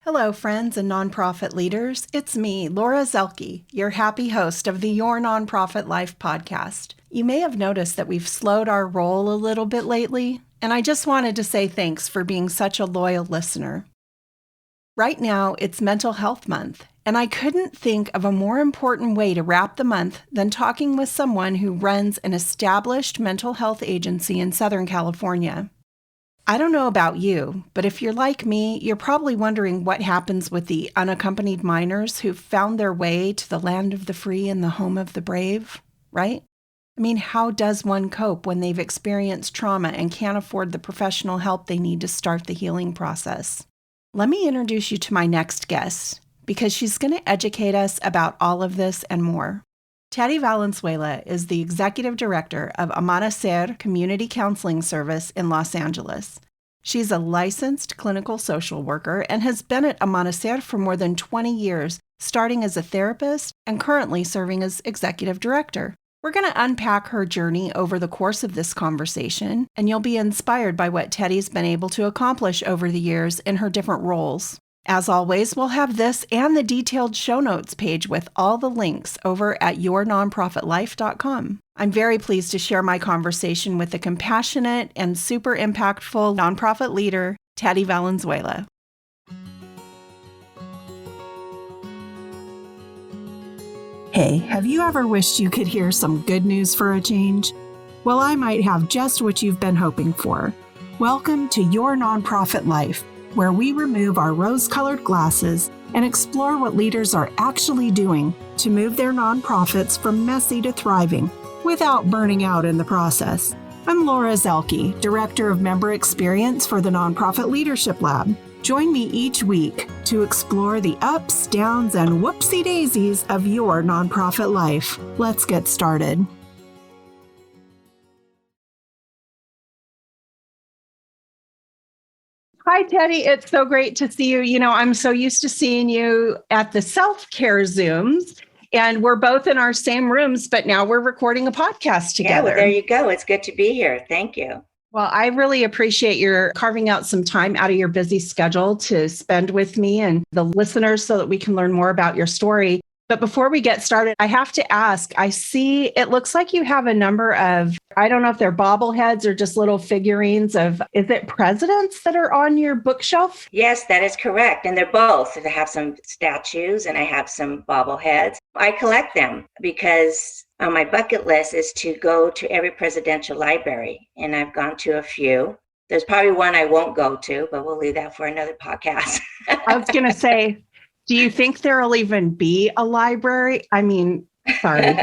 Hello, friends and nonprofit leaders. It's me, Laura Zelke, your happy host of the Your Nonprofit Life podcast. You may have noticed that we've slowed our roll a little bit lately, and I just wanted to say thanks for being such a loyal listener. Right now, it's Mental Health Month, and I couldn't think of a more important way to wrap the month than talking with someone who runs an established mental health agency in Southern California. I don't know about you, but if you're like me, you're probably wondering what happens with the unaccompanied minors who found their way to the land of the free and the home of the brave, right? I mean, how does one cope when they've experienced trauma and can't afford the professional help they need to start the healing process? Let me introduce you to my next guest, because she's going to educate us about all of this and more. Teddy Valenzuela is the executive director of Amanecer Community Counseling Service in Los Angeles. She's a licensed clinical social worker and has been at Amanecer for more than 20 years, starting as a therapist and currently serving as executive director. We're going to unpack her journey over the course of this conversation, and you'll be inspired by what Teddy's been able to accomplish over the years in her different roles. As always, we'll have this and the detailed show notes page with all the links over at yournonprofitlife.com. I'm very pleased to share my conversation with the compassionate and super impactful nonprofit leader, Teddy Valenzuela. Hey, have you ever wished you could hear some good news for a change? Well, I might have just what you've been hoping for. Welcome to Your Nonprofit Life, where we remove our rose-colored glasses and explore what leaders are actually doing to move their nonprofits from messy to thriving without burning out in the process. I'm Laura Zelke, Director of Member Experience for the Nonprofit Leadership Lab. Join me each week to explore the ups, downs, and whoopsie daisies of your nonprofit life. Let's get started. Hi, Teddy. It's so great to see you. You know, I'm so used to seeing you at the SelfCare Zooms, and we're both in our same rooms, but now we're recording a podcast together. Yeah, well, there you go. It's good to be here. Thank you. Well, I really appreciate your carving out some time out of your busy schedule to spend with me and the listeners so that we can learn more about your story. But before we get started, I have to ask, I see it looks like you have a number of, I don't know if they're bobbleheads or just little figurines of, is it presidents that are on your bookshelf? Yes, that is correct. And they're both. I have some statues and I have some bobbleheads. I collect them because on my bucket list is to go to every presidential library. And I've gone to a few. There's probably one I won't go to, but we'll leave that for another podcast. I was going to say, do you think there'll even be a library? I mean, sorry.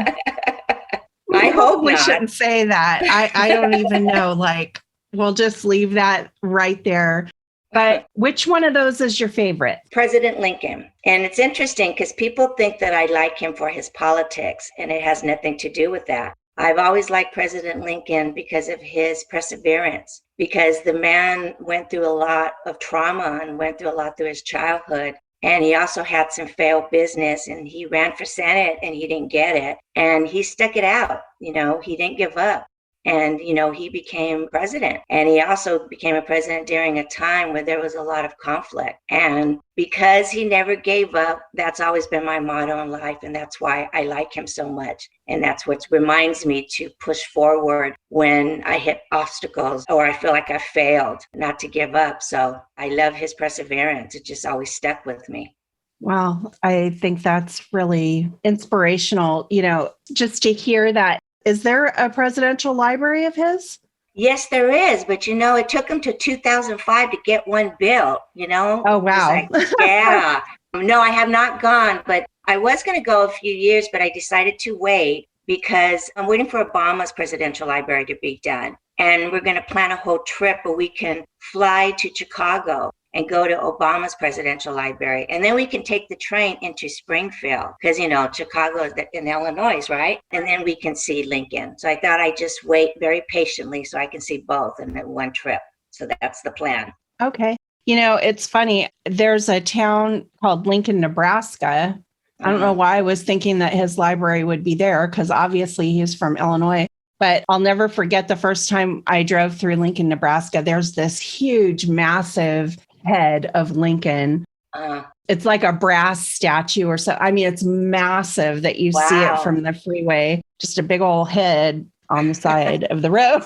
I hope we not. shouldn't say that. I don't even know. Like, we'll just leave that right there. But which one of those is your favorite? President Lincoln. And it's interesting because people think that I like him for his politics, and it has nothing to do with that. I've always liked President Lincoln because of his perseverance, because the man went through a lot of trauma and went through a lot through his childhood. And he also had some failed business, and he ran for Senate and he didn't get it. And he stuck it out. You know, he didn't give up. And, you know, he became president. And he also became a president during a time where there was a lot of conflict. And because he never gave up, that's always been my motto in life. And that's why I like him so much. And that's what reminds me to push forward when I hit obstacles or I feel like I failed, not to give up. So I love his perseverance. It just always stuck with me. Well, I think that's really inspirational, you know, just to hear that. Is there a presidential library of his? Yes, there is. But, you know, it took him to 2005 to get one built, you know? Oh, wow. Yeah. No, I have not gone, but I was going to go a few years, but I decided to wait because I'm waiting for Obama's presidential library to be done. And we're going to plan a whole trip where we can fly to Chicago and go to Obama's presidential library. And then we can take the train into Springfield because, you know, Chicago is in Illinois, right? And then we can see Lincoln. So I thought I'd just wait very patiently so I can see both in one trip. So that's the plan. Okay. You know, it's funny. There's a town called Lincoln, Nebraska. I don't know why I was thinking that his library would be there because obviously he's from Illinois. But I'll never forget the first time I drove through Lincoln, Nebraska. There's this huge, massive head of Lincoln Uh, It's like a brass statue or so. I mean, it's massive that you see it wow. from the freeway, just a big old head on the side of the road.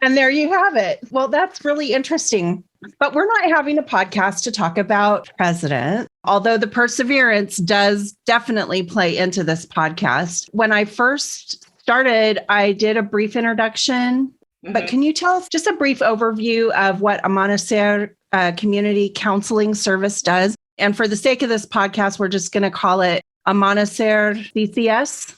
And there you have it. Well, that's really interesting. But we're not having a podcast to talk about president, although the perseverance does definitely play into this podcast. When I first started, I did a brief introduction. But can you tell us just a brief overview of what Amanecer Community Counseling Service does? And for the sake of this podcast, we're just going to call it Amanecer CCS.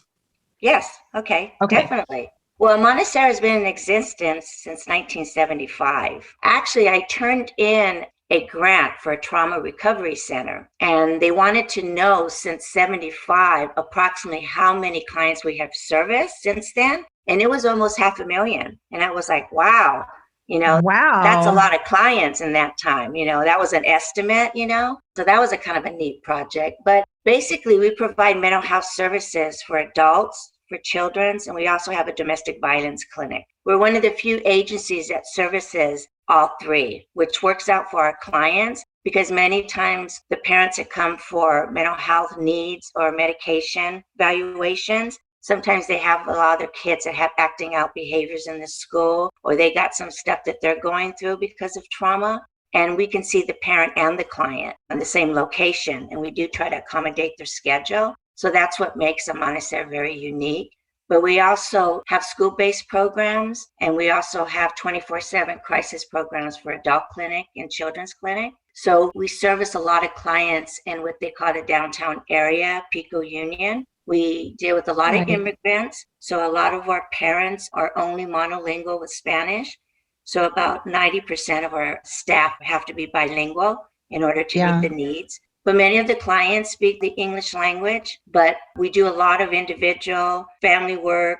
Yes. Okay. Definitely. Well, Montessori has been in existence since 1975. Actually, I turned in a grant for a trauma recovery center, and they wanted to know since 75 approximately how many clients we have serviced since then. And it was almost 500,000. And I was like, wow, that's a lot of clients in that time. That was an estimate, So that was a kind of a neat project. But basically, we provide mental health services for adults, for children's, and we also have a domestic violence clinic. We're one of the few agencies that services all three, which works out for our clients because many times the parents that come for mental health needs or medication evaluations, sometimes they have a lot of their kids that have acting out behaviors in the school, or they got some stuff that they're going through because of trauma. And we can see the parent and the client in the same location, and we do try to accommodate their schedule. So that's what makes Amanecer very unique. But we also have school-based programs, and we also have 24/7 crisis programs for adult clinic and children's clinic. So we service a lot of clients in what they call the downtown area, Pico Union. We deal with a lot of immigrants. So a lot of our parents are only monolingual with Spanish. So about 90% of our staff have to be bilingual in order to meet the needs. But many of the clients speak the English language, but we do a lot of individual family work,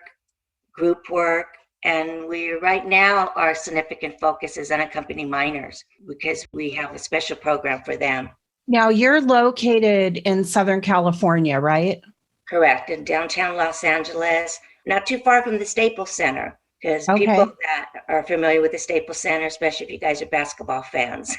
group work, and we right now our significant focus is unaccompanied minors because we have a special program for them. Now you're located in Southern California, right? Correct, in downtown Los Angeles, not too far from the Staples Center. Because people that are familiar with the Staples Center, especially if you guys are basketball fans,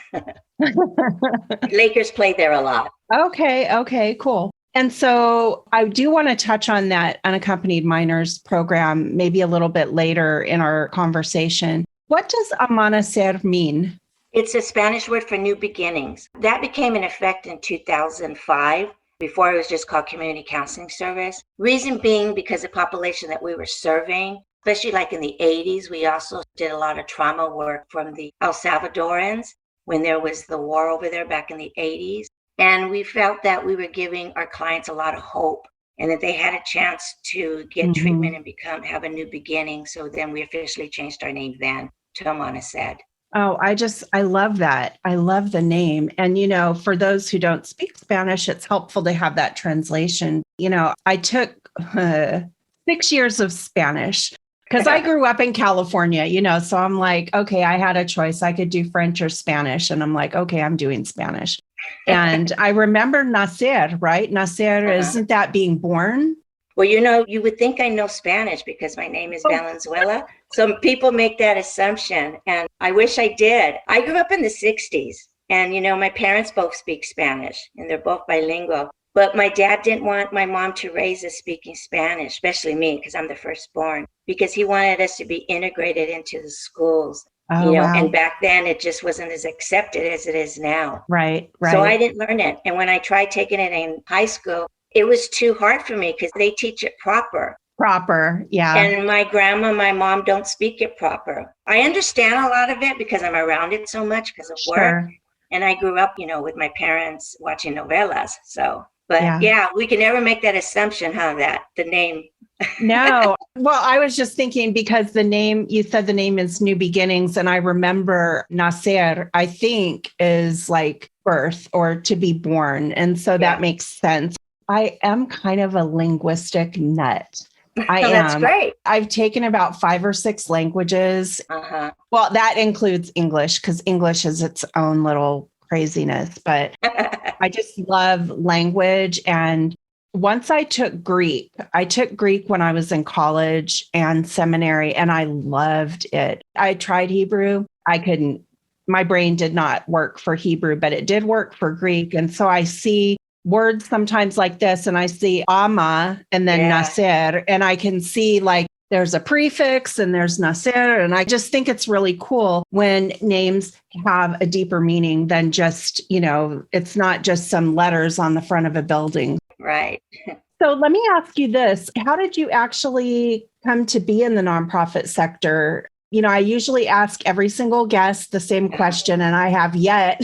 Lakers play there a lot. Okay, cool. And so I do want to touch on that unaccompanied minors program maybe a little bit later in our conversation. What does Amanecer mean? It's a Spanish word for new beginnings. That became in effect in 2005. Before it was just called Community Counseling Service. Reason being because the population that we were serving, especially like in the 80s, we also did a lot of trauma work from the El Salvadorans when there was the war over there back in the 80s. And we felt that we were giving our clients a lot of hope and that they had a chance to get treatment and have a new beginning. So then we officially changed our name then to Amanecer. Oh, I love that. I love the name. And, for those who don't speak Spanish, it's helpful to have that translation. I took 6 years of Spanish because I grew up in California, so I'm like, okay, I had a choice. I could do French or Spanish. And I'm like, okay, I'm doing Spanish. And I remember nacer, right? Nacer, isn't that being born? Well, you would think I know Spanish because my name is Valenzuela. So people make that assumption. And I wish I did. I grew up in the 60s. And, my parents both speak Spanish and they're both bilingual. But my dad didn't want my mom to raise us speaking Spanish, especially me because I'm the firstborn, because he wanted us to be integrated into the schools. Wow. And back then it just wasn't as accepted as it is now. Right. So I didn't learn it. And when I tried taking it in high school, it was too hard for me because they teach it proper. Yeah. And my grandma, my mom don't speak it proper. I understand a lot of it because I'm around it so much because of work. And I grew up, with my parents watching novelas. So, but yeah, we can never make that assumption, that the name. No. Well, I was just thinking because you said the name is New Beginnings. And I remember nacer, I think is like birth or to be born. And so that makes sense. I am kind of a linguistic nut. I am. That's great. I've taken about 5 or 6 languages. Well, that includes English because English is its own little craziness. But I just love language. And once I took Greek when I was in college and seminary, and I loved it. I tried Hebrew. I couldn't my brain did not work for Hebrew, but it did work for Greek. And so I see words sometimes like this, and I see Amma and then Yeah. Nasir, and I can see like there's a prefix and there's Nasir. And I just think it's really cool when names have a deeper meaning than just, it's not just some letters on the front of a building. Right. So let me ask you this. How did you actually come to be in the nonprofit sector? I usually ask every single guest the same question, and I have yet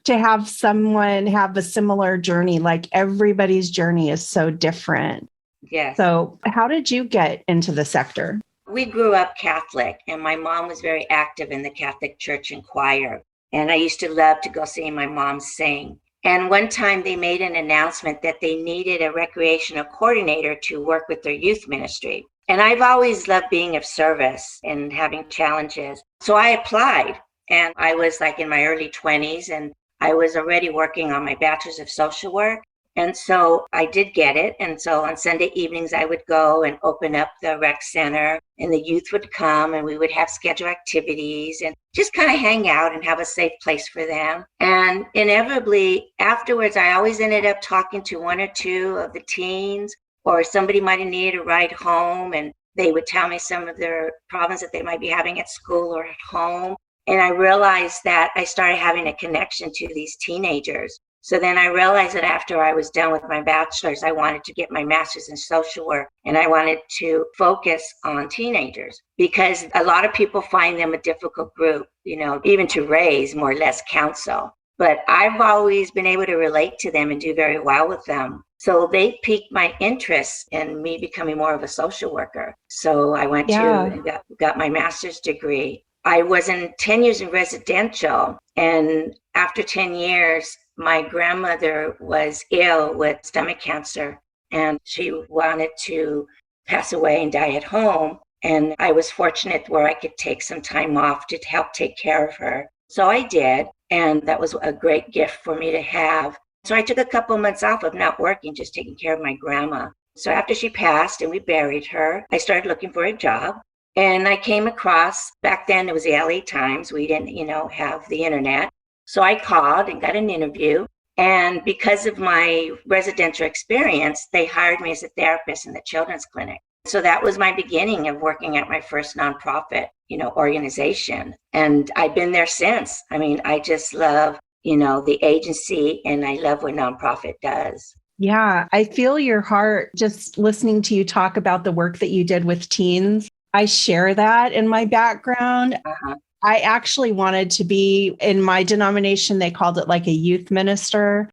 to have someone have a similar journey. Like everybody's journey is so different. Yes. So how did you get into the sector? We grew up Catholic, and my mom was very active in the Catholic church and choir. And I used to love to go see my mom sing. And one time they made an announcement that they needed a recreational coordinator to work with their youth ministry. And I've always loved being of service and having challenges. So I applied, and I was like in my early 20s, and I was already working on my bachelor's of social work. And so I did get it. And so on Sunday evenings, I would go and open up the rec center, and the youth would come, and we would have scheduled activities and just kind of hang out and have a safe place for them. And inevitably afterwards, I always ended up talking to one or two of the teens, or somebody might have needed a ride home, and they would tell me some of their problems that they might be having at school or at home. And I realized that I started having a connection to these teenagers. So then I realized that after I was done with my bachelor's, I wanted to get my master's in social work, and I wanted to focus on teenagers because a lot of people find them a difficult group, even to raise, more or less counsel. But I've always been able to relate to them and do very well with them. So they piqued my interest in me becoming more of a social worker. So I went to and got my master's degree. I was in 10 years in residential, and after 10 years, my grandmother was ill with stomach cancer, and she wanted to pass away and die at home. And I was fortunate where I could take some time off to help take care of her. So I did, and that was a great gift for me to have. So I took a couple of months off of not working, just taking care of my grandma. So after she passed and we buried her, I started looking for a job. And I came across, back then it was the LA Times. We didn't, have the internet. So I called and got an interview. And because of my residential experience, they hired me as a therapist in the children's clinic. So that was my beginning of working at my first nonprofit, organization. And I've been there since. I mean, I just love, the agency, and I love what nonprofit does. Yeah, I feel your heart just listening to you talk about the work that you did with teens. I share that in my background. Uh-huh. I actually wanted to be, in my denomination, they called it like a youth minister,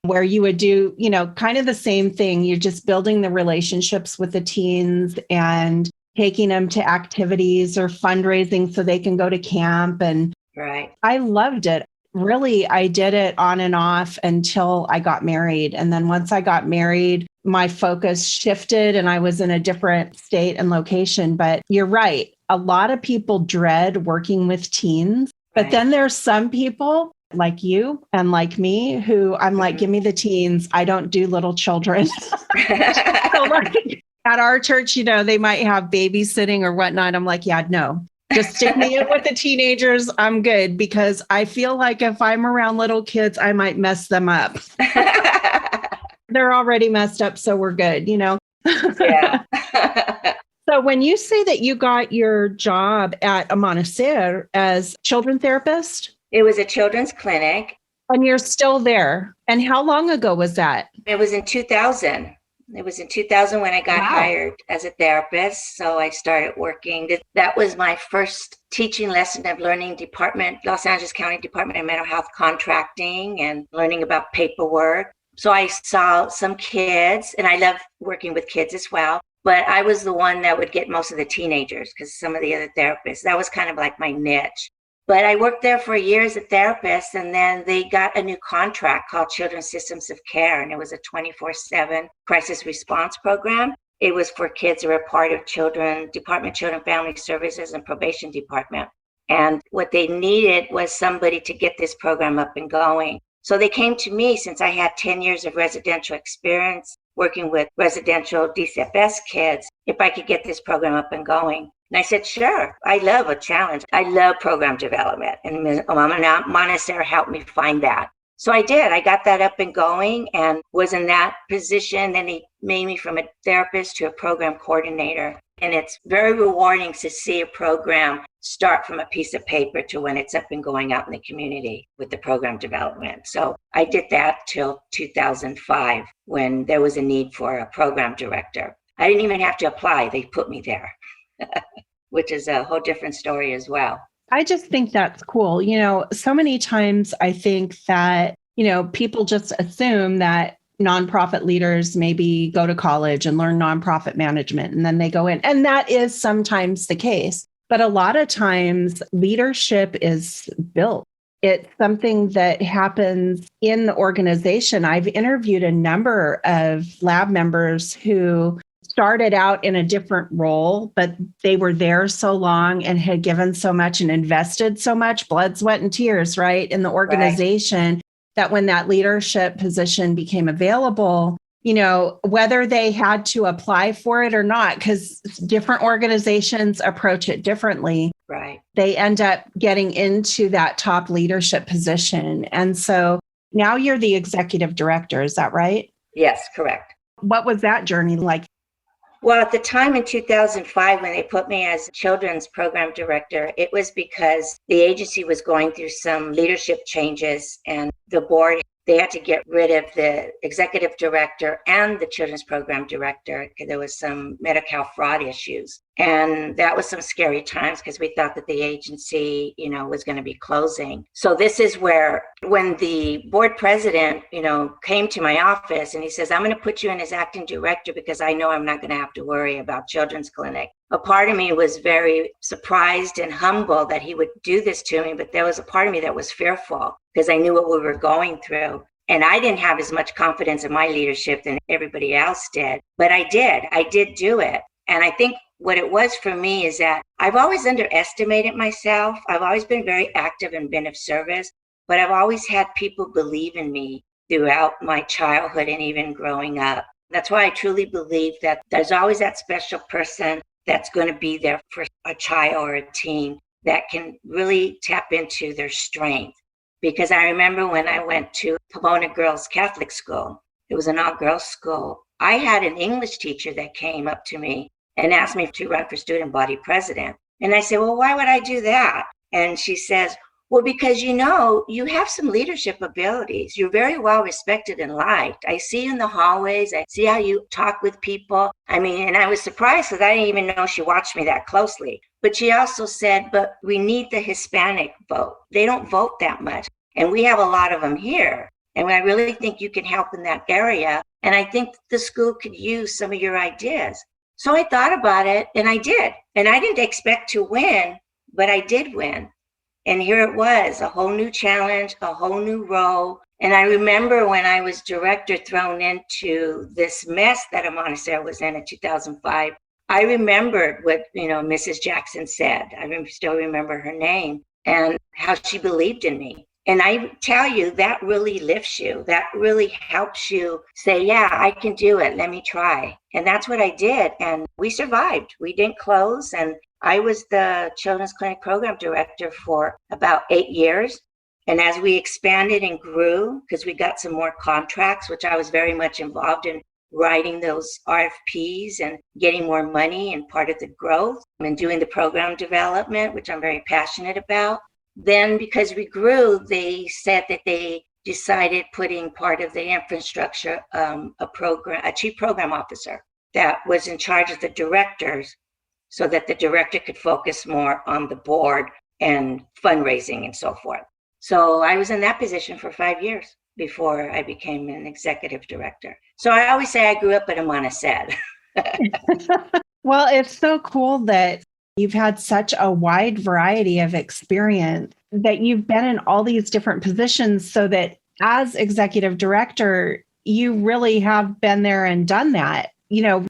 where you would do, kind of the same thing. You're just building the relationships with the teens and taking them to activities or fundraising so they can go to camp. And right. I loved it. Really, I did it on and off until I got married. And then once I got married, my focus shifted and I was in a different state and location. But you're right. A lot of people dread working with teens, but then there's some people like you and like me who I'm like, give me the teens. I don't do little children. So like, at our church, they might have babysitting or whatnot. I'm like, yeah, no, just stick me in with the teenagers. I'm good, because I feel like if I'm around little kids, I might mess them up. They're already messed up, so we're good, Yeah. So when you say that you got your job at Amanasir as children therapist? It was a children's clinic. And you're still there. And how long ago was that? It was in 2000. It was in 2000 when I got hired as a therapist. So I started working. That was my first teaching lesson of learning Los Angeles County Department of Mental Health contracting and learning about paperwork. So I saw some kids, and I love working with kids as well. But I was the one that would get most of the teenagers because some of the other therapists, that was kind of like my niche. But I worked there for a year as a therapist, and then they got a new contract called Children's Systems of Care, and it was a 24/7 crisis response program. It was for kids who were part of Department of Children Family Services and Probation Department. And what they needed was somebody to get this program up and going. So they came to me since I had 10 years of residential experience working with residential DCFS kids, if I could get this program up and going. And I said, sure, I love a challenge. I love program development. And Mama Montessori helped me find that. So I did. I got that up and going and was in that position. Then he made me from a therapist to a program coordinator. And it's very rewarding to see a program start from a piece of paper to when it's up and going out in the community with the program development. So I did that till 2005 when there was a need for a program director. I didn't even have to apply. They put me there, which is a whole different story as well. I just think that's cool. So many times I think that, people just assume that nonprofit leaders maybe go to college and learn nonprofit management and then they go in. And that is sometimes the case. But a lot of times leadership is built. It's something that happens in the organization. I've interviewed a number of lab members who started out in a different role, but they were there so long and had given so much and invested so much blood, sweat, and tears, right, in the organization, right, that when that leadership position became available, whether they had to apply for it or not, because different organizations approach it differently, right, they end up getting into that top leadership position. And so now you're the executive director, is that right? Yes, correct. What was that journey like? Well, at the time in 2005, when they put me as children's program director, it was because the agency was going through some leadership changes and the board, they had to get rid of the executive director and the children's program director because there was some Medi-Cal fraud issues. And that was some scary times because we thought that the agency, was going to be closing. So this is where, when the board president, came to my office and he says, I'm going to put you in as acting director because I know I'm not going to have to worry about children's clinic. A part of me was very surprised and humble that he would do this to me, but there was a part of me that was fearful because I knew what we were going through. And I didn't have as much confidence in my leadership than everybody else did, but I did do it. And I think what it was for me is that I've always underestimated myself. I've always been very active and been of service, but I've always had people believe in me throughout my childhood and even growing up. That's why I truly believe that there's always that special person that's going to be there for a child or a teen that can really tap into their strength. Because I remember when I went to Pomona Girls Catholic School, it was an all-girls school. I had an English teacher that came up to me and asked me to run for student body president. And I said, well, why would I do that? And she says, well, because you have some leadership abilities. You're very well respected and liked. I see you in the hallways. I see how you talk with people. And I was surprised because I didn't even know she watched me that closely. But she also said, but we need the Hispanic vote. They don't vote that much. And we have a lot of them here. And I really think you can help in that area. And I think the school could use some of your ideas. So I thought about it and I did. And I didn't expect to win, but I did win. And here it was, a whole new challenge, a whole new role. And I remember when I was director thrown into this mess that Montessori was in 2005, I remembered what, Mrs. Jackson said. I still remember her name and how she believed in me. And I tell you, that really lifts you. That really helps you say, yeah, I can do it. Let me try. And that's what I did. And we survived. We didn't close. And I was the Children's Clinic Program Director for about 8 years. And as we expanded and grew, because we got some more contracts, which I was very much involved in writing those RFPs and getting more money and part of the growth and doing the program development, which I'm very passionate about. Then because we grew, they said that they decided putting part of the infrastructure, a chief program officer that was in charge of the directors so that the director could focus more on the board and fundraising and so forth. So I was in that position for 5 years before I became an executive director. So I always say I grew up at a Montessori. Well, it's so cool that you've had such a wide variety of experience, that you've been in all these different positions, so that as executive director, you really have been there and done that.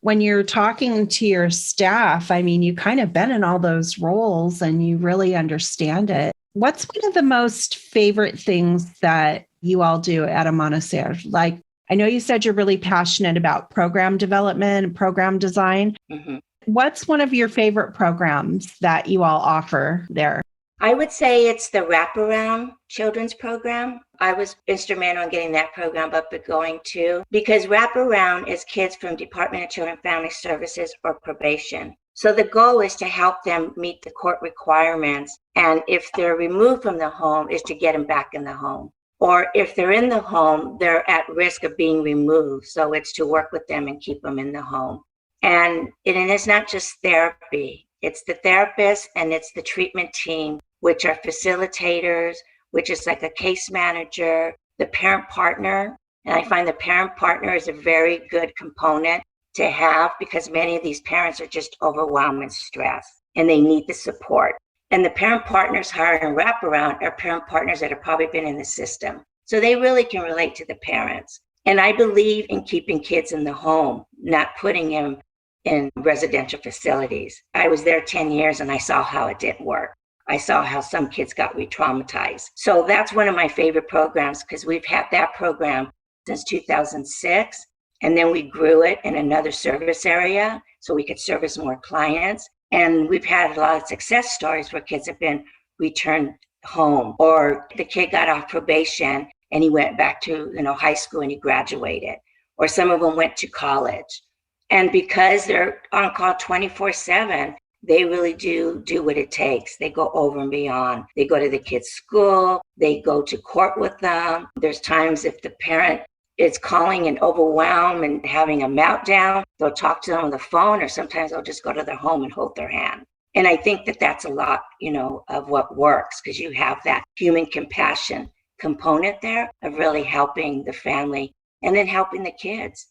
When you're talking to your staff, you kind of been in all those roles and you really understand it. What's one of the most favorite things that you all do at a Montessori? Like, I know you said you're really passionate about program development and program design. Mm-hmm. What's one of your favorite programs that you all offer there? I would say it's the Wraparound Children's Program. I was instrumental in getting that program up and going too, because Wraparound is kids from Department of Children and Family Services or probation. So the goal is to help them meet the court requirements. And if they're removed from the home, is to get them back in the home. Or if they're in the home, they're at risk of being removed. So it's to work with them and keep them in the home. And it's not just therapy. It's the therapist and it's the treatment team, which are facilitators, which is like a case manager, the parent partner. And I find the parent partner is a very good component to have because many of these parents are just overwhelmed and stressed and they need the support. And the parent partners hired in Wraparound are parent partners that have probably been in the system. So they really can relate to the parents. And I believe in keeping kids in the home, not putting them in residential facilities. I was there 10 years and I saw how it didn't work. I saw how some kids got re-traumatized. So that's one of my favorite programs because we've had that program since 2006. And then we grew it in another service area so we could service more clients. And we've had a lot of success stories where kids have been returned home or the kid got off probation and he went back to high school and he graduated. Or some of them went to college. And because they're on call 24/7, they really do what it takes. They go over and beyond. They go to the kids' school. They go to court with them. There's times if the parent is calling and overwhelmed and having a meltdown, they'll talk to them on the phone, or sometimes they'll just go to their home and hold their hand. And I think that that's a lot, of what works because you have that human compassion component there of really helping the family and then helping the kids.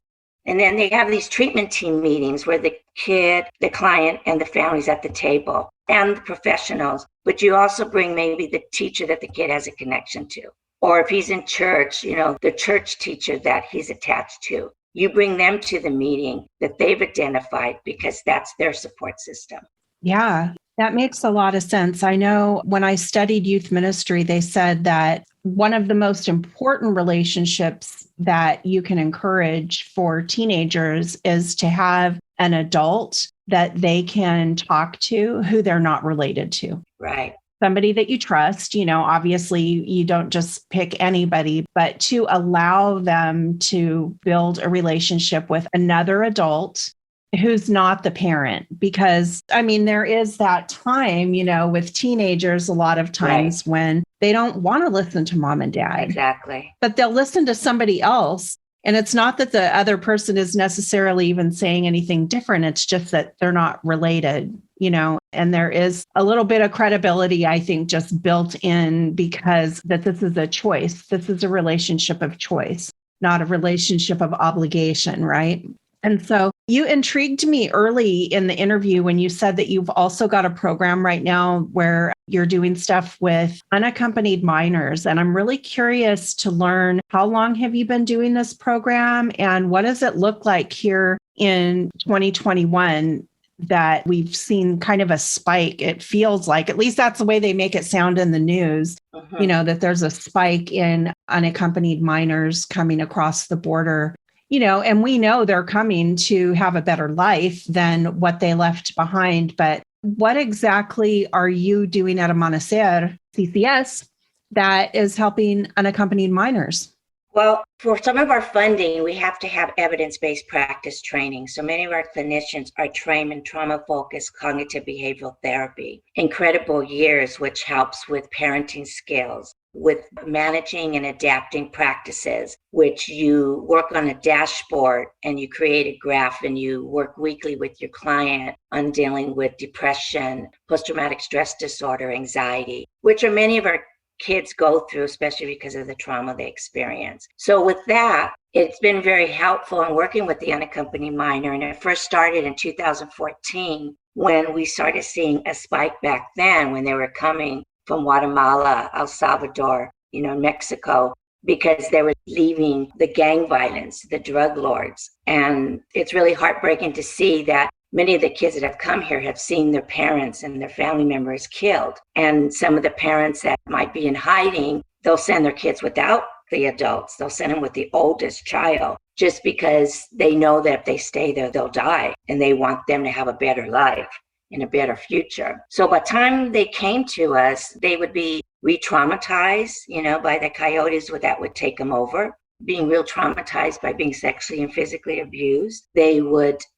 And then they have these treatment team meetings where the kid, the client, and the family's at the table and the professionals. But you also bring maybe the teacher that the kid has a connection to. Or if he's in church, the church teacher that he's attached to. You bring them to the meeting that they've identified because that's their support system. Yeah, that makes a lot of sense. I know when I studied youth ministry, they said that one of the most important relationships that you can encourage for teenagers is to have an adult that they can talk to who they're not related to. Right. Somebody that you trust, obviously you don't just pick anybody, but to allow them to build a relationship with another adult who's not the parent. Because, there is that time, with teenagers, a lot of times when they don't want to listen to mom and dad. Exactly. But they'll listen to somebody else. And it's not that the other person is necessarily even saying anything different. It's just that they're not related, and there is a little bit of credibility, I think, just built in because that this is a choice. This is a relationship of choice, not a relationship of obligation, right? And so you intrigued me early in the interview when you said that you've also got a program right now where you're doing stuff with unaccompanied minors. And I'm really curious to learn, how long have you been doing this program and what does it look like here in 2021 that we've seen kind of a spike? It feels like, at least that's the way they make it sound in the news, that there's a spike in unaccompanied minors coming across the border. And we know they're coming to have a better life than what they left behind. But what exactly are you doing at Amanecer CCS that is helping unaccompanied minors? Well, for some of our funding, we have to have evidence-based practice training. So many of our clinicians are trained in trauma-focused cognitive behavioral therapy, incredible years, which helps with parenting skills, with managing and adapting practices, which you work on a dashboard and you create a graph and you work weekly with your client on dealing with depression, post-traumatic stress disorder, anxiety, which are many of our kids go through, especially because of the trauma they experience. So with that, it's been very helpful in working with the unaccompanied minor. And it first started in 2014 when we started seeing a spike back then when they were coming from Guatemala, El Salvador, Mexico, because they were leaving the gang violence, the drug lords. And it's really heartbreaking to see that many of the kids that have come here have seen their parents and their family members killed. And some of the parents that might be in hiding, they'll send their kids without the adults. They'll send them with the oldest child just because they know that if they stay there, they'll die. And they want them to have a better life and a better future. So by the time they came to us, they would be re-traumatized, by the coyotes that would take them over, being real traumatized by being sexually and physically abused.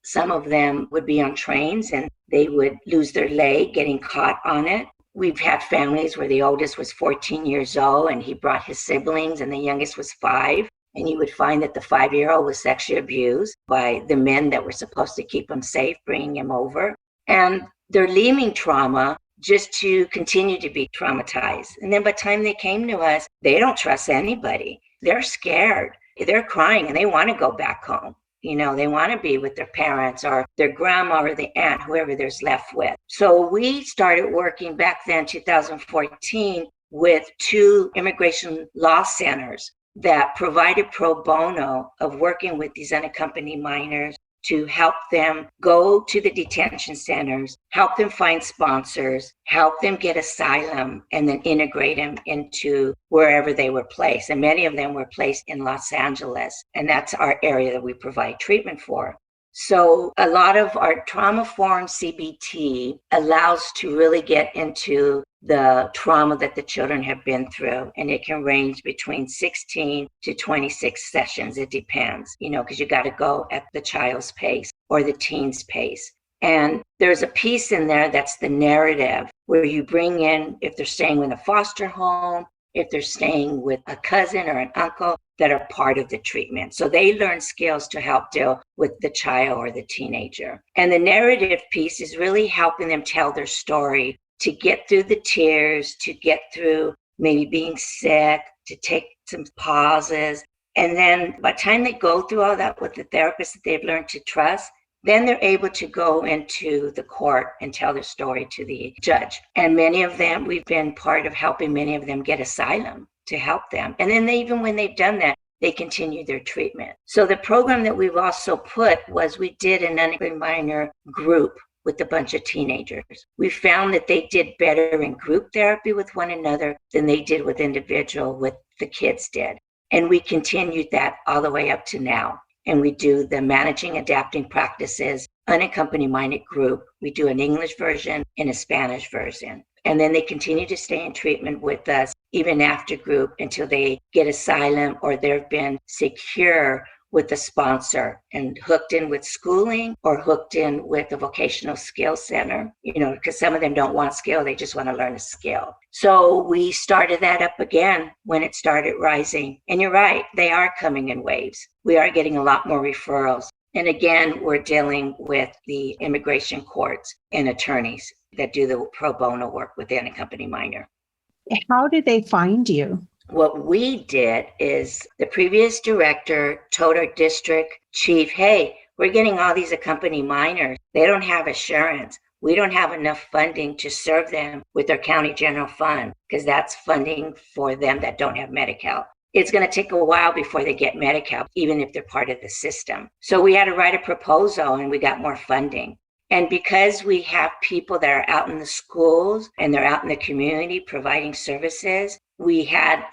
Some of them would be on trains and they would lose their leg getting caught on it. We've had families where the oldest was 14 years old and he brought his siblings and the youngest was 5. And you would find that the 5-year-old was sexually abused by the men that were supposed to keep him safe, bringing him over. And they're leaving trauma just to continue to be traumatized. And then by the time they came to us, they don't trust anybody. They're scared. They're crying and they want to go back home. They want to be with their parents or their grandma or the aunt, whoever there's left with. So we started working back then, 2014, with 2 immigration law centers that provided pro bono of working with these unaccompanied minors to help them go to the detention centers, help them find sponsors, help them get asylum, and then integrate them into wherever they were placed. And many of them were placed in Los Angeles, and that's our area that we provide treatment for. So a lot of our trauma-informed CBT allows to really get into the trauma that the children have been through. And it can range between 16 to 26 sessions. It depends, because you got to go at the child's pace or the teen's pace. And there's a piece in there that's the narrative where you bring in, if they're staying in a foster home, if they're staying with a cousin or an uncle that are part of the treatment. So they learn skills to help deal with the child or the teenager. And the narrative piece is really helping them tell their story to get through the tears, to get through maybe being sick, to take some pauses. And then by the time they go through all that with the therapist that they've learned to trust, then they're able to go into the court and tell their story to the judge. And many of them, we've been part of helping many of them get asylum to help them. And then even when they've done that, they continue their treatment. So the program that we've also put was we did an unaccompanied minor group with a bunch of teenagers. We found that they did better in group therapy with one another than they did with the kids did. And we continued that all the way up to now. And we do the managing adapting practices, unaccompanied minor group. We do an English version and a Spanish version. And then they continue to stay in treatment with us even after group until they get asylum or they've been secure with a sponsor and hooked in with schooling or hooked in with a vocational skills center, because some of them don't want skill, they just want to learn a skill. So we started that up again when it started rising. And you're right, they are coming in waves. We are getting a lot more referrals. And again, we're dealing with the immigration courts and attorneys that do the pro bono work with the unaccompanied minor. How did they find you? What we did is the previous director told our district chief, hey, we're getting all these accompanied minors. They don't have insurance. We don't have enough funding to serve them with our county general fund because that's funding for them that don't have Medi-Cal. It's going to take a while before they get Medi-Cal, even if they're part of the system. So we had to write a proposal and we got more funding. And because we have people that are out in the schools and they're out in the community providing services, we had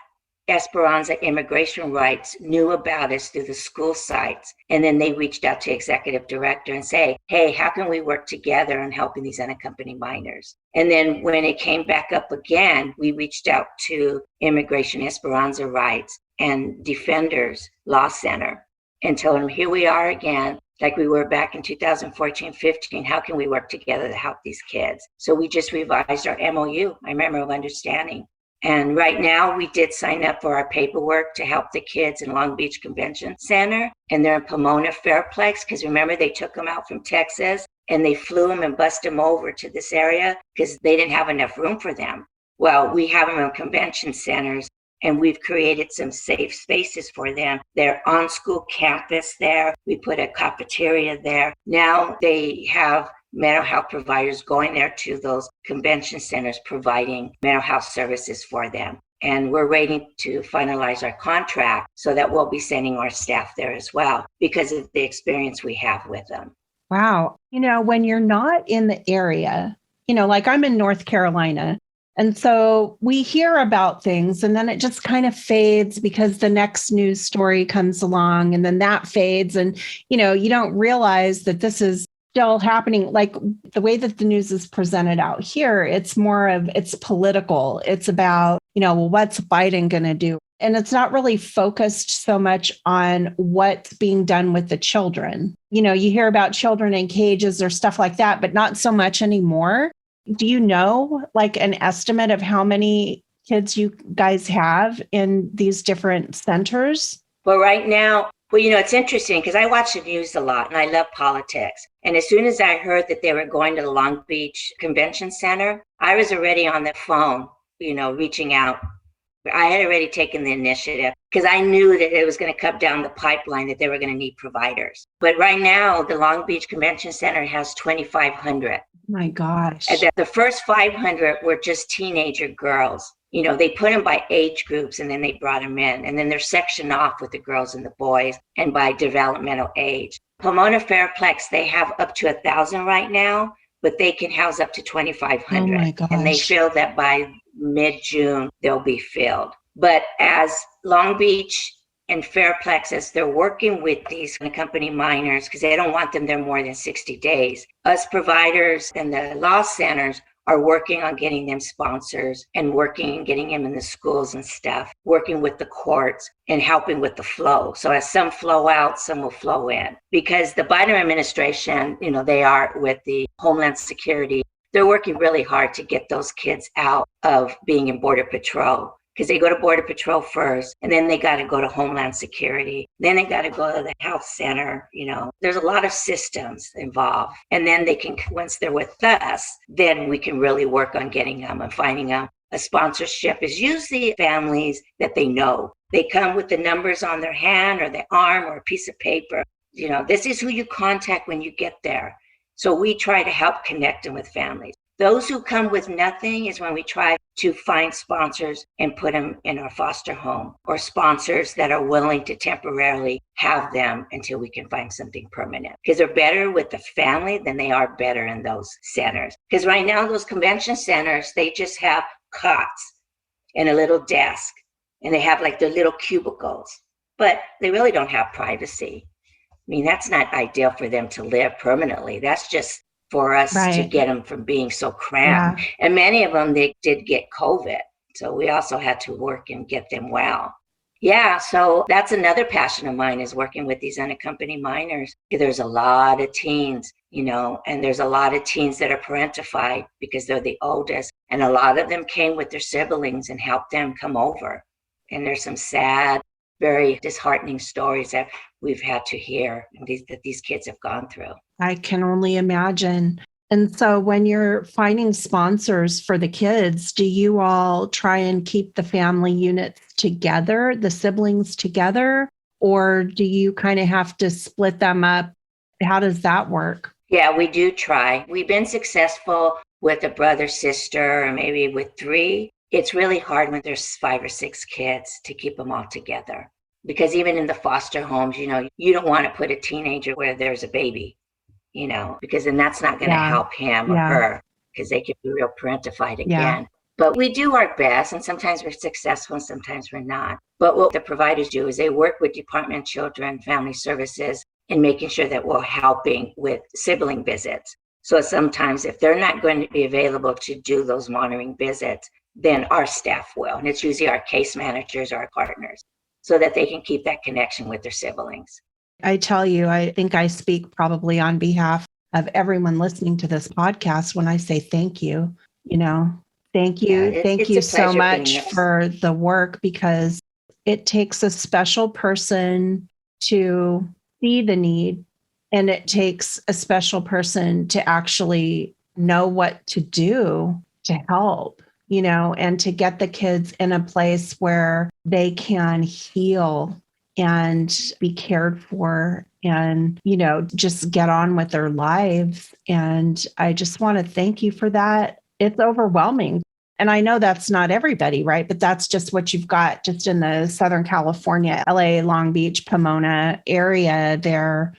Esperanza Immigration Rights knew about us through the school sites. And then they reached out to executive director and say, hey, how can we work together on helping these unaccompanied minors? And then when it came back up again, we reached out to Immigration Esperanza Rights and Defenders Law Center and told them, here we are again, like we were back in 2014-15, how can we work together to help these kids? So we just revised our MOU, my Memorandum of Understanding. And right now we did sign up for our paperwork to help the kids in Long Beach Convention Center. And they're in Pomona Fairplex, because remember they took them out from Texas and they flew them and bused them over to this area because they didn't have enough room for them. Well, we have them in convention centers and we've created some safe spaces for them. They're on school campus there. We put a cafeteria there. Now they have mental health providers going there to those convention centers providing mental health services for them. And we're waiting to finalize our contract so that we'll be sending our staff there as well because of the experience we have with them. Wow. When you're not in the area, like I'm in North Carolina, And so we hear about things and then it just kind of fades because the next news story comes along and then that fades. And, you don't realize that this is still happening. Like the way that the news is presented out here, it's political. It's about, well, what's Biden going to do? And it's not really focused so much on what's being done with the children. You hear about children in cages or stuff like that, but not so much anymore. Do you know like an estimate of how many kids you guys have in these different centers? Well, right now, it's interesting because I watch the news a lot and I love politics. And as soon as I heard that they were going to the Long Beach Convention Center, I was already on the phone, reaching out. I had already taken the initiative because I knew that it was going to come down the pipeline that they were going to need providers. But right now, the Long Beach Convention Center has 2,500. My gosh. And the first 500 were just teenager girls. They put them by age groups and then they brought them in. And then they're sectioned off with the girls and the boys and by developmental age. Pomona Fairplex, they have up to 1,000 right now, but they can house up to 2,500. Oh my gosh. And they feel that by mid-June, they'll be filled. But as Long Beach and Fairplex, as they're working with these unaccompanied minors, because they don't want them there more than 60 days, us providers and the law centers are working on getting them sponsors and working and getting them in the schools and stuff, working with the courts and helping with the flow. So as some flow out, some will flow in. Because the Biden administration, they are with the Homeland Security, they're working really hard to get those kids out of being in Border Patrol. Because they go to Border Patrol first, and then they got to go to Homeland Security. Then they got to go to the health center. There's a lot of systems involved. And then they can, once they're with us, then we can really work on getting them and finding them. A sponsorship is usually families that they know. They come with the numbers on their hand or their arm or a piece of paper. This is who you contact when you get there. So we try to help connect them with families. Those who come with nothing is when we try to find sponsors and put them in our foster home, or sponsors that are willing to temporarily have them until we can find something permanent. Because they're better with the family than they are better in those centers. Because right now, those convention centers, they just have cots and a little desk, and they have like their little cubicles, but they really don't have privacy. That's not ideal for them to live permanently. That's just for us to get them from being so cramped. Yeah. And many of them, they did get COVID. So we also had to work and get them well. Yeah, so that's another passion of mine, is working with these unaccompanied minors. There's a lot of teens, and there's a lot of teens that are parentified because they're the oldest. And a lot of them came with their siblings and helped them come over. And there's some sad, very disheartening stories that we've had to hear that these kids have gone through. I can only imagine. And so when you're finding sponsors for the kids, do you all try and keep the family units together, the siblings together, or do you kind of have to split them up? How does that work? Yeah, we do try. We've been successful with a brother, sister, or maybe with 3. It's really hard when there's 5 or 6 kids to keep them all together. Because even in the foster homes, you don't want to put a teenager where there's a baby, because then that's not going to help him or her, because they could be real parentified again. Yeah. But we do our best, and sometimes we're successful and sometimes we're not. But what the providers do is they work with Department of Children and Family Services in making sure that we're helping with sibling visits. So sometimes if they're not going to be available to do those monitoring visits, then our staff will. And it's usually our case managers or our partners, so that they can keep that connection with their siblings. I tell you, I think I speak probably on behalf of everyone listening to this podcast when I say thank you. Thank you. Yeah, thank you so much for the work, because it takes a special person to see the need, and it takes a special person to actually know what to do to help, and to get the kids in a place where they can heal and be cared for and, just get on with their lives. And I just want to thank you for that. It's overwhelming. And I know that's not everybody, right? But that's just what you've got just in the Southern California, LA, Long Beach, Pomona area there.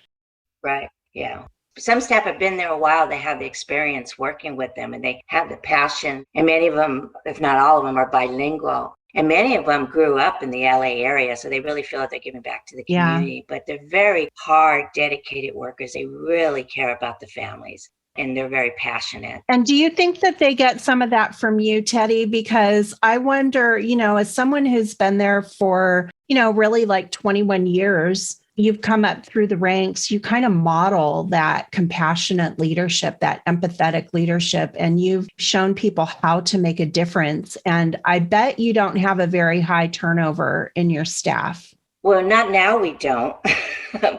Right. Yeah. some staff have been there a while. They have the experience working with them and they have the passion. And many of them, if not all of them, are bilingual. And many of them grew up in the LA area, so they really feel that they're giving back to the community. But they're very hard, dedicated workers. They really care about the families, and they're very passionate. And do you think that they get some of that from you, Teddy? Because I wonder, as someone who's been there for, really like 21 years, you've come up through the ranks, you kind of model that compassionate leadership, that empathetic leadership, and you've shown people how to make a difference. And I bet you don't have a very high turnover in your staff. Well, not now, we don't,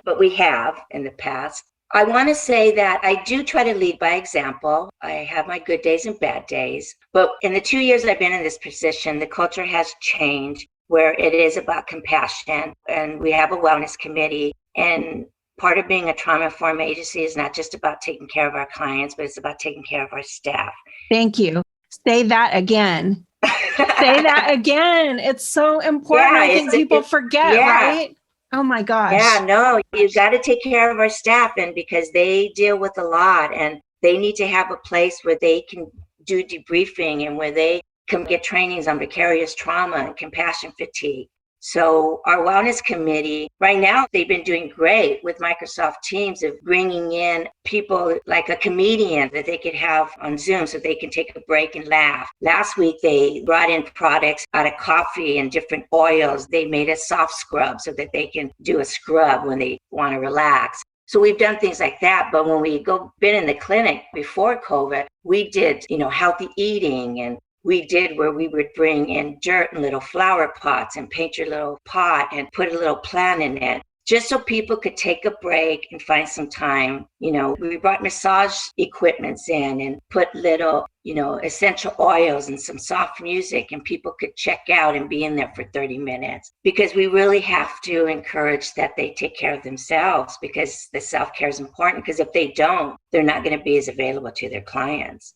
but we have in the past. I want to say that I do try to lead by example. I have my good days and bad days. But in the 2 years I've been in this position, the culture has changed, where it is about compassion, and we have a wellness committee. And part of being a trauma-informed agency is not just about taking care of our clients, but it's about taking care of our staff. Thank you. Say that again. Say that again. It's so important. I think people forget, right? Oh my gosh. Yeah, no, you've got to take care of our staff, and because they deal with a lot, and they need to have a place where they can do debriefing and where they can get trainings on vicarious trauma and compassion fatigue. So our wellness committee, right now, they've been doing great with Microsoft Teams of bringing in people like a comedian that they could have on Zoom so they can take a break and laugh. Last week, they brought in products out of coffee and different oils. They made a soft scrub so that they can do a scrub when they want to relax. So we've done things like that. But when we been in the clinic before COVID, we did, healthy eating, and we did where we would bring in dirt and little flower pots and paint your little pot and put a little plant in it, just so people could take a break and find some time. We brought massage equipments in and put little, essential oils and some soft music, and people could check out and be in there for 30 minutes, because we really have to encourage that they take care of themselves, because the self-care is important, because if they don't, they're not going to be as available to their clients,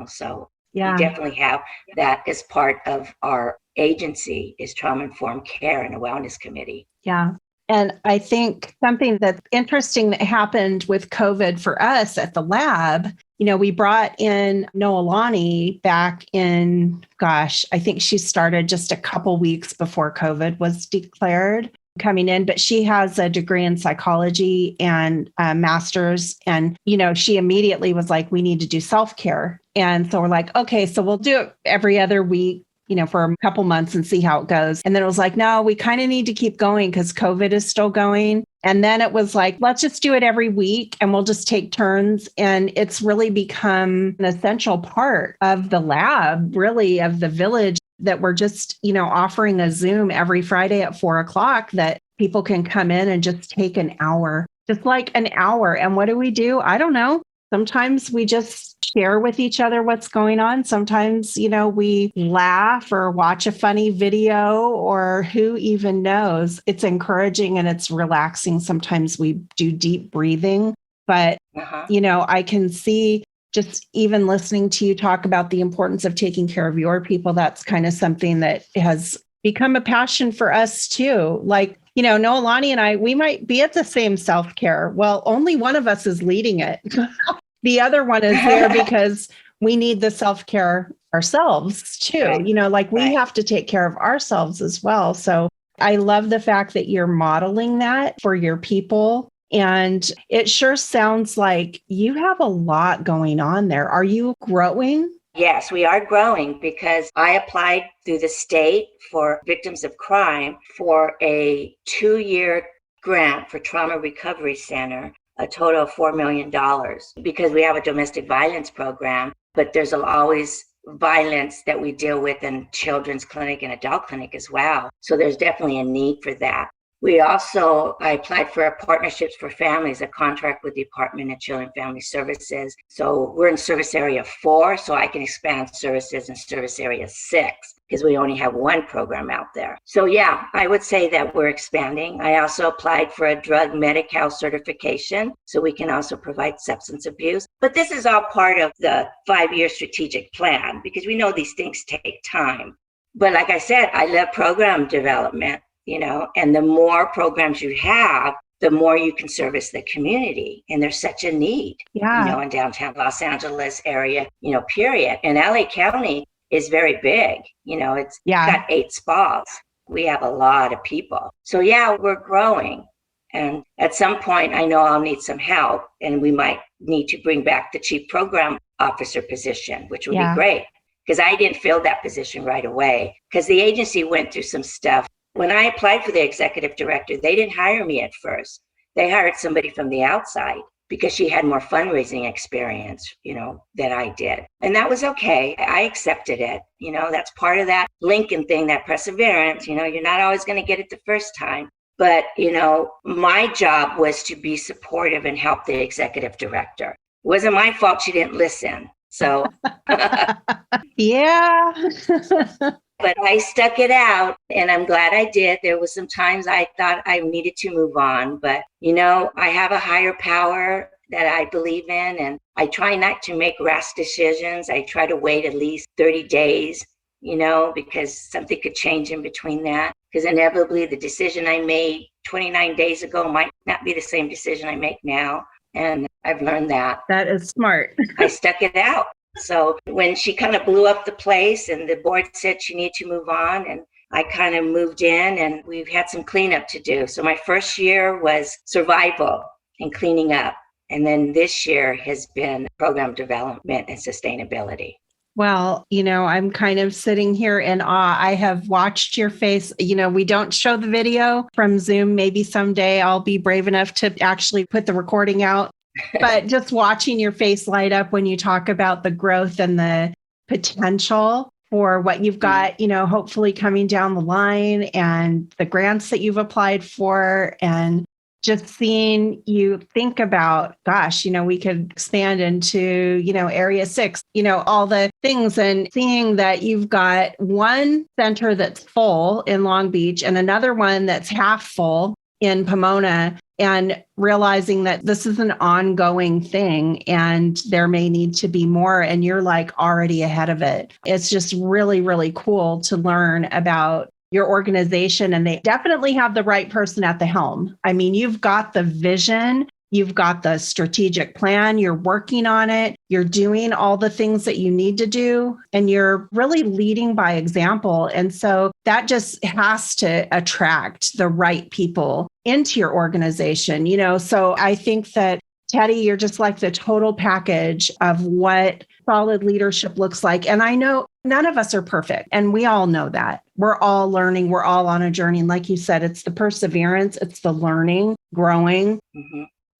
so. Yeah. We definitely have that as part of our agency, is trauma-informed care and a wellness committee. Yeah. And I think something that's interesting that happened with COVID for us at the lab, we brought in Noelani back in, I think she started just a couple weeks before COVID was declared coming in, but she has a degree in psychology and a master's. And, she immediately was like, we need to do self-care. And so we're like, okay, so we'll do it every other week, for a couple months and see how it goes. And then it was like, no, we kind of need to keep going because COVID is still going. And then it was like, let's just do it every week and we'll just take turns. And it's really become an essential part of the lab, really, of the village, that we're just, offering a Zoom every Friday at 4:00 that people can come in and just take an hour, just like an hour. And what do? I don't know. Sometimes we just share with each other what's going on. Sometimes, we laugh or watch a funny video, or who even knows. It's encouraging and it's relaxing. Sometimes we do deep breathing, but, I can see, just even listening to you talk about the importance of taking care of your people, that's kind of something that has become a passion for us too. Like, Noelani and I, we might be at the same self-care. Well, only one of us is leading it. The other one is there because we need the self-care ourselves too. Right. We have to take care of ourselves as well. So I love the fact that you're modeling that for your people. And it sure sounds like you have a lot going on there. Are you growing? Yes, we are growing, because I applied through the state for victims of crime for a 2-year grant for Trauma Recovery Center, a total of $4 million, because we have a domestic violence program, but there's always violence that we deal with in children's clinic and adult clinic as well. So there's definitely a need for that. I applied for a Partnerships for Families, a contract with the Department of Children and Family Services. So we're in service area 4, so I can expand services in service area 6, because we only have one program out there. So yeah, I would say that we're expanding. I also applied for a drug Medi-Cal certification, so we can also provide substance abuse. But this is all part of the 5-year strategic plan, because we know these things take time. But like I said, I love program development. And the more programs you have, the more you can service the community. And there's such a need, Yeah. in downtown Los Angeles area, period. And LA County is very big. It's Yeah. got 8 spas. We have a lot of people. So yeah, we're growing. And at some point, I know I'll need some help, and we might need to bring back the chief program officer position, which would be Yeah. great, because I didn't fill that position right away because the agency went through some stuff. When I applied for the executive director, they didn't hire me at first. They hired somebody from the outside because she had more fundraising experience, than I did. And that was okay. I accepted it. That's part of that Lincoln thing, that perseverance. You're not always going to get it the first time. But, my job was to be supportive and help the executive director. It wasn't my fault she didn't listen. So, Yeah. but I stuck it out, and I'm glad I did. There was some times I thought I needed to move on, but, I have a higher power that I believe in, and I try not to make rash decisions. I try to wait at least 30 days, because something could change in between that. Because inevitably the decision I made 29 days ago might not be the same decision I make now. And I've learned that. That is smart. I stuck it out. So when she kind of blew up the place and the board said she needed to move on, and I kind of moved in, and we've had some cleanup to do. So my first year was survival and cleaning up. And then this year has been program development and sustainability. Well, I'm kind of sitting here in awe. I have watched your face. We don't show the video from Zoom. Maybe someday I'll be brave enough to actually put the recording out. But just watching your face light up when you talk about the growth and the potential for what you've got, hopefully coming down the line, and the grants that you've applied for, and just seeing you think about, gosh, we could expand into, area 6, all the things, and seeing that you've got one center that's full in Long Beach and another one that's half full in Pomona, and realizing that this is an ongoing thing and there may need to be more, and you're like already ahead of it. It's just really, really cool to learn about your organization, and they definitely have the right person at the helm. I mean, you've got the vision, you've got the strategic plan, you're working on it, you're doing all the things that you need to do, and you're really leading by example. And so that just has to attract the right people into your organization, So I think that, Teddy, you're just like the total package of what solid leadership looks like. And I know none of us are perfect, and we all know that. We're all learning. We're all on a journey. And like you said, it's the perseverance, it's the learning, growing,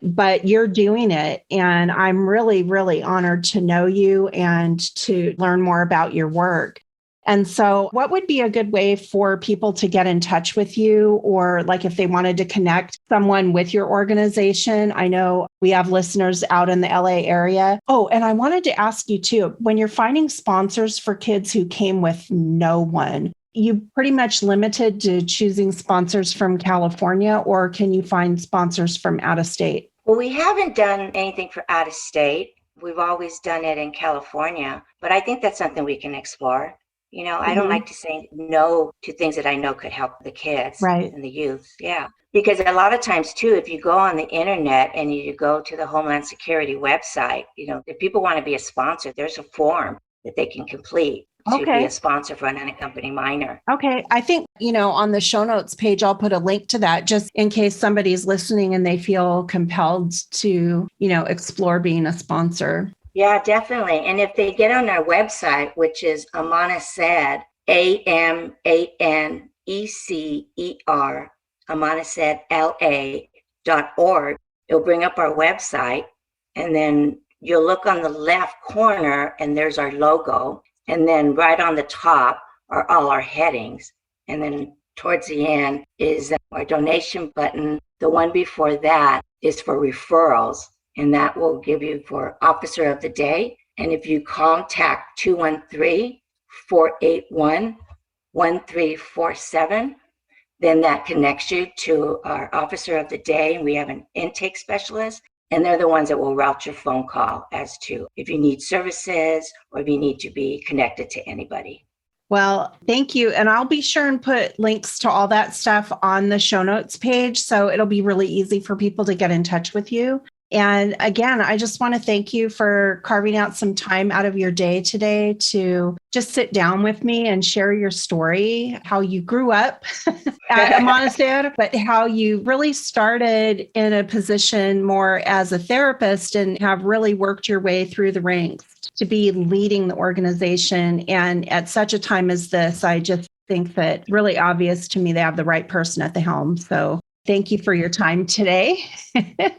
but you're doing it. And I'm really, really honored to know you and to learn more about your work. And so what would be a good way for people to get in touch with you, or like if they wanted to connect someone with your organization? I know we have listeners out in the LA area. Oh, and I wanted to ask you too, when you're finding sponsors for kids who came with no one, you pretty much limited to choosing sponsors from California, or can you find sponsors from out of state? Well, we haven't done anything for out of state. We've always done it in California, but I think that's something we can explore. I don't like to say no to things that I know could help the kids and the youth. Yeah. Because a lot of times too, if you go on the internet and you go to the Homeland Security website, if people want to be a sponsor, there's a form that they can complete to be a sponsor for an unaccompanied minor. Okay. I think, on the show notes page, I'll put a link to that just in case somebody's listening and they feel compelled to, explore being a sponsor. Yeah, definitely. And if they get on our website, which is Amaneceer, AMANECER, AmanaceerLA.org, it'll bring up our website, and then you'll look on the left corner and there's our logo. And then right on the top are all our headings. And then towards the end is our donation button. The one before that is for referrals, and that will give you for Officer of the Day. And if you contact 213-481-1347, then that connects you to our Officer of the Day. And we have an intake specialist, and they're the ones that will route your phone call as to if you need services or if you need to be connected to anybody. Well, thank you. And I'll be sure and put links to all that stuff on the show notes page. So it'll be really easy for people to get in touch with you. And again, I just want to thank you for carving out some time out of your day today to just sit down with me and share your story, how you grew up at a monastery, but how you really started in a position more as a therapist and have really worked your way through the ranks to be leading the organization. And at such a time as this, I just think that really obvious to me, they have the right person at the helm. So thank you for your time today.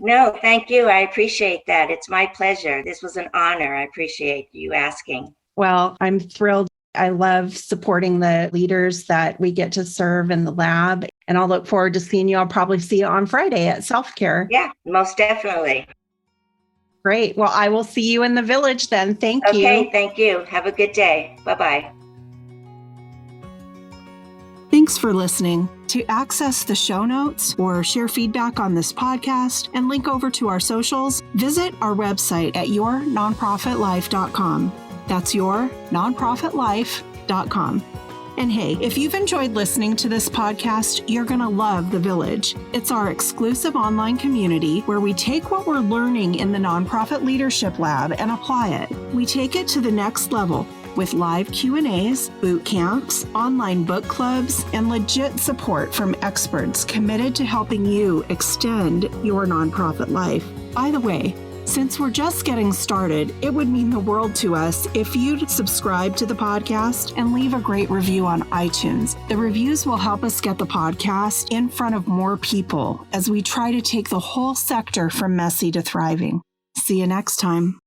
No, thank you. I appreciate that. It's my pleasure. This was an honor. I appreciate you asking. Well, I'm thrilled. I love supporting the leaders that we get to serve in the lab. And I'll look forward to seeing you. I'll probably see you on Friday at SelfCare. Yeah, most definitely. Great. Well, I will see you in the village then. Thank you. Okay, thank you. Have a good day. Bye-bye. Thanks for listening. To access the show notes or share feedback on this podcast and link over to our socials, visit our website at yournonprofitlife.com. That's yournonprofitlife.com. And hey, if you've enjoyed listening to this podcast, you're going to love The Village. It's our exclusive online community where we take what we're learning in the Nonprofit Leadership Lab and apply it. We take it to the next level with live Q&As, boot camps, online book clubs, and legit support from experts committed to helping you extend your nonprofit life. By the way, since we're just getting started, it would mean the world to us if you'd subscribe to the podcast and leave a great review on iTunes. The reviews will help us get the podcast in front of more people as we try to take the whole sector from messy to thriving. See you next time.